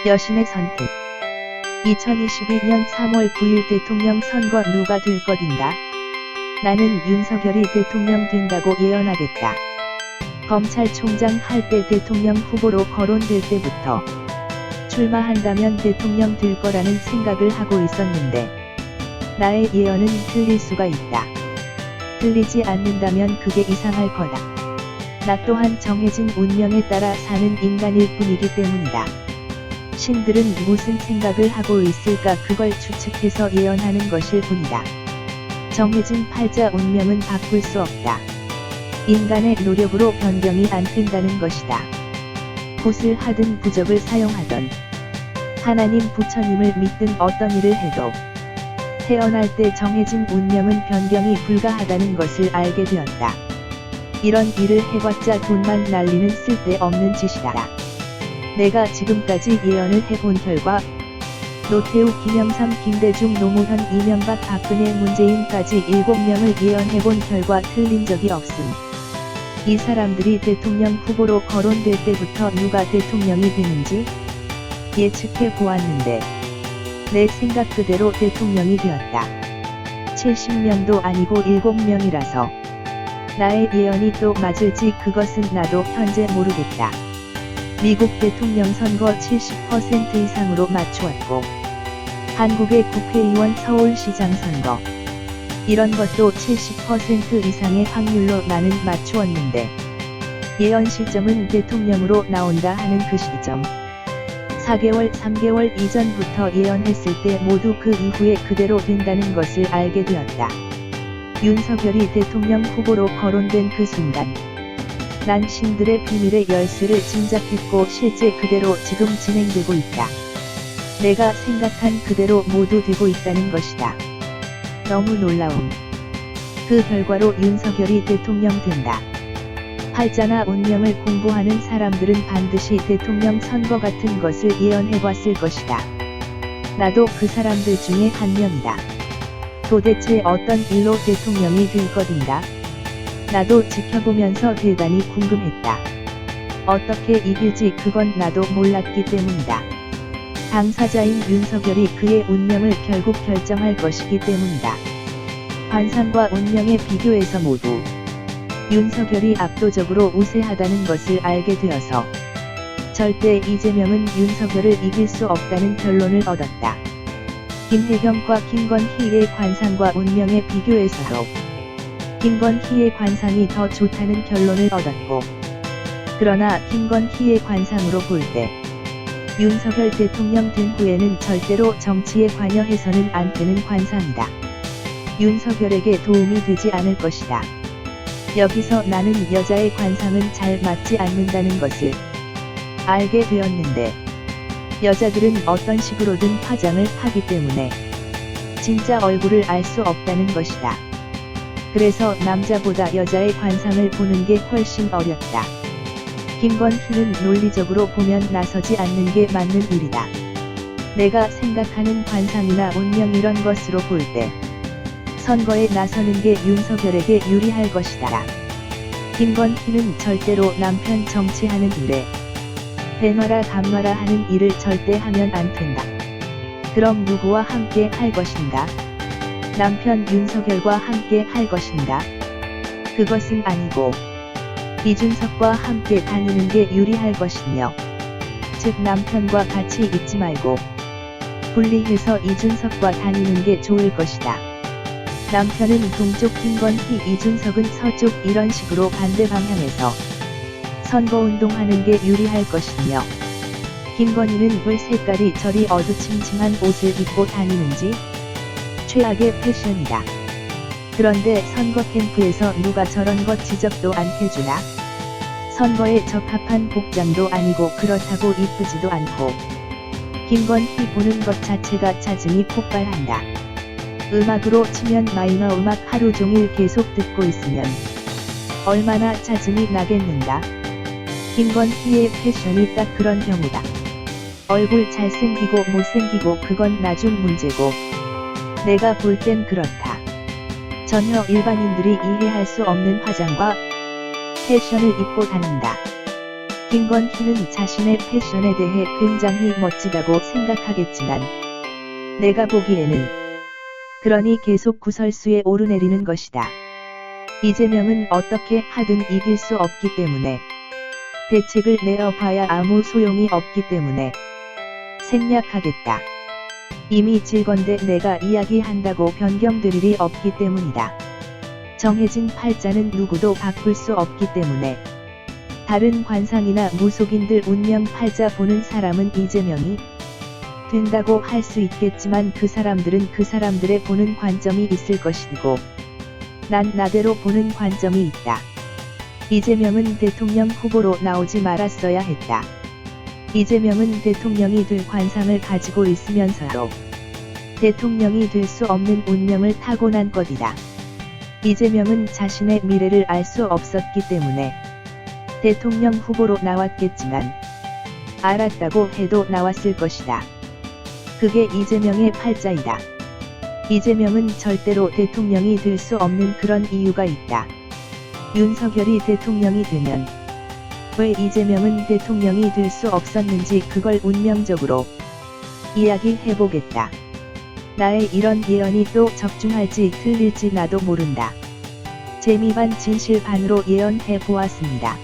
여신의 선택. 2022년 3월 9일 대통령 선거 누가 될 것인가? 나는 윤석열이 대통령 된다고 예언하겠다. 검찰총장 할 때 대통령 후보로 거론될 때부터 출마한다면 대통령 될 거라는 생각을 하고 있었는데 나의 예언은 틀릴 수가 있다. 틀리지 않는다면 그게 이상할 거다. 나 또한 정해진 운명에 따라 사는 인간일 뿐이기 때문이다. 신들은 무슨 생각을 하고 있을까 그걸 추측해서 예언하는 것일 뿐이다. 정해진 팔자 운명은 바꿀 수 없다. 인간의 노력으로 변경이 안 된다는 것이다. 굿을 하든 부적을 사용하던 하나님 부처님을 믿든 어떤 일을 해도 태어날 때 정해진 운명은 변경이 불가하다는 것을 알게 되었다. 이런 일을 해봤자 돈만 날리는 쓸데없는 짓이다. 내가 지금까지 예언을 해본 결과 노태우, 김영삼, 김대중, 노무현, 이명박, 박근혜, 문재인까지 7명을 예언해본 결과 틀린 적이 없음. 이 사람들이 대통령 후보로 거론될 때부터 누가 대통령이 되는지 예측해 보았는데 내 생각 그대로 대통령이 되었다. 70명도 아니고 7명이라서 나의 예언이 또 맞을지 그것은 나도 현재 모르겠다. 미국 대통령 선거 70% 이상으로 맞추었고 한국의 국회의원, 서울시장 선거 이런 것도 70% 이상의 확률로 나는 맞추었는데 예언 시점은 대통령으로 나온다 하는 그 시점 4개월, 3개월 이전부터 예언했을 때 모두 그 이후에 그대로 된다는 것을 알게 되었다. 윤석열이 대통령 후보로 거론된 그 순간 난 신들의 비밀의 열쇠를 짐작했고 실제 그대로 지금 진행되고 있다. 내가 생각한 그대로 모두 되고 있다는 것이다. 너무 놀라움. 그 결과로 윤석열이 대통령 된다. 팔자나 운명을 공부하는 사람들은 반드시 대통령 선거 같은 것을 예언해봤을 것이다. 나도 그 사람들 중에 한 명이다. 도대체 어떤 일로 대통령이 될 것인가? 나도 지켜보면서 대단히 궁금했다. 어떻게 이길지 그건 나도 몰랐기 때문이다. 당사자인 윤석열이 그의 운명을 결국 결정할 것이기 때문이다. 관상과 운명의 비교에서 모두 윤석열이 압도적으로 우세하다는 것을 알게 되어서 절대 이재명은 윤석열을 이길 수 없다는 결론을 얻었다. 김혜경과 김건희의 관상과 운명의 비교에서도 김건희의 관상이 더 좋다는 결론을 얻었고 그러나 김건희의 관상으로 볼 때 윤석열 대통령 된 후에는 절대로 정치에 관여해서는 안 되는 관상이다. 윤석열에게 도움이 되지 않을 것이다. 여기서 나는 여자의 관상은 잘 맞지 않는다는 것을 알게 되었는데 여자들은 어떤 식으로든 화장을 하기 때문에 진짜 얼굴을 알 수 없다는 것이다. 그래서 남자보다 여자의 관상을 보는 게 훨씬 어렵다. 김건희는 논리적으로 보면 나서지 않는 게 맞는 일이다. 내가 생각하는 관상이나 운명 이런 것으로 볼 때 선거에 나서는 게 윤석열에게 유리할 것이다. 김건희는 절대로 남편 정치하는 일에 배놔라 감놔라 하는 일을 절대 하면 안 된다. 그럼 누구와 함께 할 것인가? 남편 윤석열과 함께 할 것인가? 그것은 아니고 이준석과 함께 다니는 게 유리할 것이며 즉 남편과 같이 있지 말고 분리해서 이준석과 다니는 게 좋을 것이다. 남편은 동쪽 김건희, 이준석은 서쪽 이런 식으로 반대 방향에서 선거운동하는 게 유리할 것이며 김건희는 왜 색깔이 저리 어두침침한 옷을 입고 다니는지 최악의 패션이다. 그런데 선거 캠프에서 누가 저런 것 지적도 안 해주나? 선거에 적합한 복장도 아니고 그렇다고 이쁘지도 않고 김건희 보는 것 자체가 짜증이 폭발한다. 음악으로 치면 마이너 음악 하루 종일 계속 듣고 있으면 얼마나 짜증이 나겠는가? 김건희의 패션이 딱 그런 경우다. 얼굴 잘생기고 못생기고 그건 나중 문제고 내가 볼 땐 그렇다. 전혀 일반인들이 이해할 수 없는 화장과 패션을 입고 다닌다. 김건희는 자신의 패션에 대해 굉장히 멋지다고 생각하겠지만 내가 보기에는 그러니 계속 구설수에 오르내리는 것이다. 이재명은 어떻게 하든 이길 수 없기 때문에 대책을 내어봐야 아무 소용이 없기 때문에 생략하겠다. 이미 질건데 내가 이야기한다고 변경될 일이 없기 때문이다. 정해진 팔자는 누구도 바꿀 수 없기 때문에 다른 관상이나 무속인들 운명 팔자 보는 사람은 이재명이 된다고 할 수 있겠지만 그 사람들은 그 사람들의 보는 관점이 있을 것이고 난 나대로 보는 관점이 있다. 이재명은 대통령 후보로 나오지 말았어야 했다. 이재명은 대통령이 될 관상을 가지고 있으면서도 대통령이 될 수 없는 운명을 타고난 것이다. 이재명은 자신의 미래를 알 수 없었기 때문에 대통령 후보로 나왔겠지만 알았다고 해도 나왔을 것이다. 그게 이재명의 팔자이다. 이재명은 절대로 대통령이 될 수 없는 그런 이유가 있다. 윤석열이 대통령이 되면 왜 이재명은 대통령이 될 수 없었는지 그걸 운명적으로 이야기해보겠다. 나의 이런 예언이 또 적중할지 틀릴지 나도 모른다. 재미 반 진실 반으로 예언해보았습니다.